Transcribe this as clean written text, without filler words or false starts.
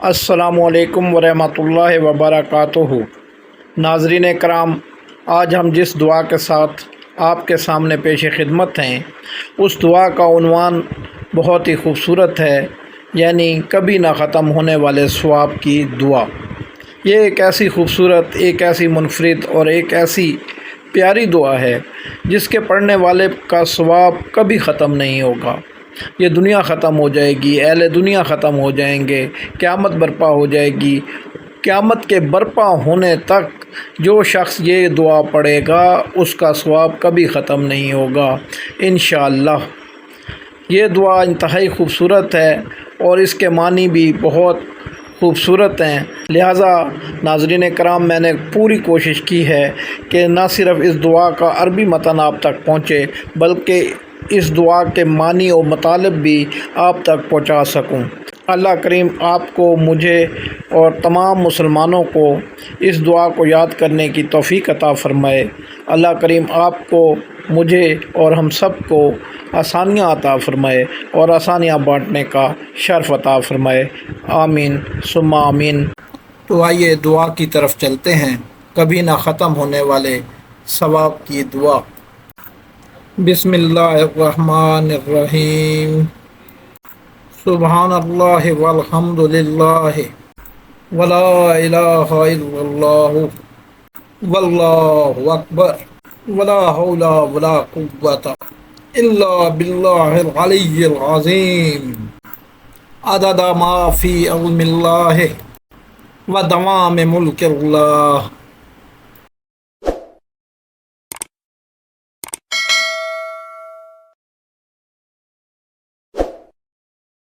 السلام علیکم ورحمۃ اللہ وبرکاتہ۔ ناظرین کرام، آج ہم جس دعا کے ساتھ آپ کے سامنے پیش خدمت ہیں اس دعا کا عنوان بہت ہی خوبصورت ہے، یعنی کبھی نہ ختم ہونے والے ثواب کی دعا۔ یہ ایک ایسی خوبصورت، ایک ایسی منفرد اور ایک ایسی پیاری دعا ہے جس کے پڑھنے والے کا ثواب کبھی ختم نہیں ہوگا۔ یہ دنیا ختم ہو جائے گی، اہل دنیا ختم ہو جائیں گے، قیامت برپا ہو جائے گی۔ قیامت کے برپا ہونے تک جو شخص یہ دعا پڑھے گا اس کا ثواب کبھی ختم نہیں ہوگا انشاءاللہ۔ یہ دعا انتہائی خوبصورت ہے اور اس کے معنی بھی بہت خوبصورت ہیں، لہٰذا ناظرین کرام میں نے پوری کوشش کی ہے کہ نہ صرف اس دعا کا عربی متن آپ تک پہنچے بلکہ اس دعا کے معنی و مطالب بھی آپ تک پہنچا سکوں۔ اللہ کریم آپ کو، مجھے اور تمام مسلمانوں کو اس دعا کو یاد کرنے کی توفیق عطا فرمائے۔ اللہ کریم آپ کو، مجھے اور ہم سب کو آسانیاں عطا فرمائے اور آسانیاں بانٹنے کا شرف عطا فرمائے، آمین ثم آمین۔ تو آئیے دعا کی طرف چلتے ہیں، کبھی نہ ختم ہونے والے ثواب کی دعا۔ بسم اللہ الرحمن الرحیم۔ سبحان اللہ والحمد للہ ولا الہ الا اللہ واللہ اکبر ولا حول ولا قوۃ الا باللہ العلی العظیم۔ عدد ما فی علم اللہ و دوام ملک اللہ